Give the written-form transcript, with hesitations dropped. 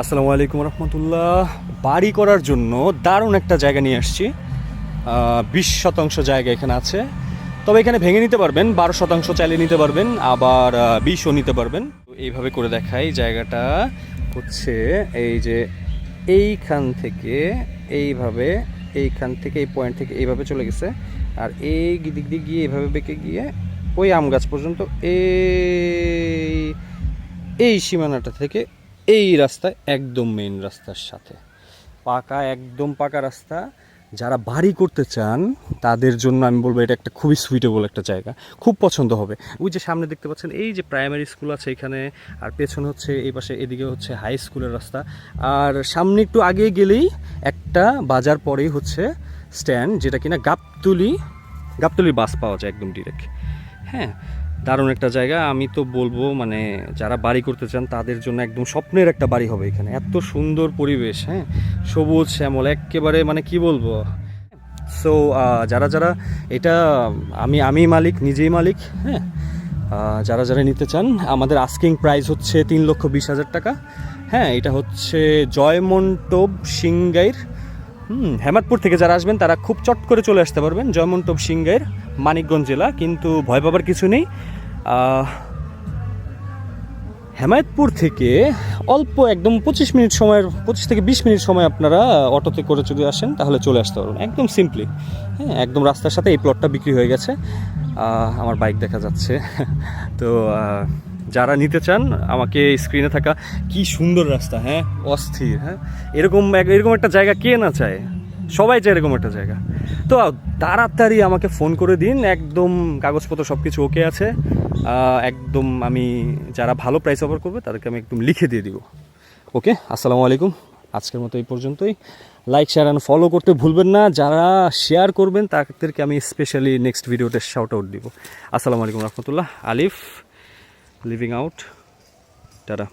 আসসালামু আলাইকুম রহমতুল্লাহ। বাড়ি করার জন্য দারুণ একটা জায়গা নিয়ে আসছি। 20% জায়গা এখানে আছে, তবে এখানে ভেঙে নিতে পারবেন। 12% চাইলে নিতে পারবেন, আবার 20ও নিতে পারবেন। এইভাবে করে দেখাই, জায়গাটা হচ্ছে এই যে এইখান থেকে এইভাবে, এইখান থেকে এই পয়েন্ট থেকে এইভাবে চলে গেছে, আর এই দিক দিয়ে গিয়ে এইভাবে বেঁকে গিয়ে ওই আম গাছ পর্যন্ত এই এই সীমানাটা থেকে এই রাস্তায় একদম মেইন রাস্তার সাথে পাকা, একদম পাকা রাস্তা। যারা বাড়ি করতে চান তাদের জন্য আমি বলবো এটা একটা খুবই সুইটেবল একটা জায়গা, খুব পছন্দ হবে। ওই যে সামনে দেখতে পাচ্ছেন এই যে প্রাইমারি স্কুল আছে এখানে, আর পেছনে হচ্ছে এই পাশে এদিকে হচ্ছে হাই স্কুলের রাস্তা, আর সামনে একটু আগে গেলেই একটা বাজার পরেই হচ্ছে স্ট্যান্ড, যেটা কিনা গাবতলির বাস পাওয়া যায় একদম ডিরেক্ট। হ্যাঁ, দারুণ একটা জায়গা। আমি তো বলবো মানে যারা বাড়ি করতে চান তাদের জন্য একদম স্বপ্নের একটা বাড়ি হবে এখানে। এত সুন্দর পরিবেশ, হ্যাঁ, সবুজ শ্যামল একেবারে, মানে কি বলবো। সো যারা যারা এটা, আমি মালিক, নিজেই মালিক। হ্যাঁ, যারা যারা নিতে চান, আমাদের আস্কিং প্রাইস হচ্ছে 3,20,000 টাকা। হ্যাঁ, এটা হচ্ছে জয়মন্টপ সিংগাইর। হেমাদপুর থেকে যারা আসবেন তারা খুব চট করে চলে আসতে পারবেন। জয়মন্টপ সিংগাইর, মানিকগঞ্জ জেলা, কিন্তু ভয় পাবার কিছু নেই। হেমায়তপুর থেকে অল্প একদম 25 থেকে 20 মিনিট সময় আপনারা অটোতে করে যদি আসেন তাহলে চলে আসতে পারবেন, একদম সিম্পলি। হ্যাঁ, একদম রাস্তার সাথে এই প্লটটা বিক্রি হয়ে গেছে। আমার বাইক দেখা যাচ্ছে। তো যারা নিতে চান, আমাকে স্ক্রিনে থাকা, কি সুন্দর রাস্তা, হ্যাঁ, অস্থির। হ্যাঁ, এরকম একটা জায়গা কে না চায়, সবাই চায় এরকম একটা জায়গা। তো তাড়াতাড়ি আমাকে ফোন করে দিন, একদম কাগজপত্র সব কিছু ওকে আছে। একদম আমি যারা ভালো প্রাইস অফার করবে তাদেরকে আমি একদম লিখে দিয়ে দিব। ওকে, আসসালামু আলাইকুম। আজকের মতো এই পর্যন্তই। লাইক, শেয়ার অ্যান্ড ফলো করতে ভুলবেন না। যারা শেয়ার করবেন তাদেরকে আমি স্পেশালি নেক্সট ভিডিওতে শাউট আউট দিব। আসসালামু আলাইকুম রহমতুল্লাহ। আলিফ লিভিং আউট, টাটা।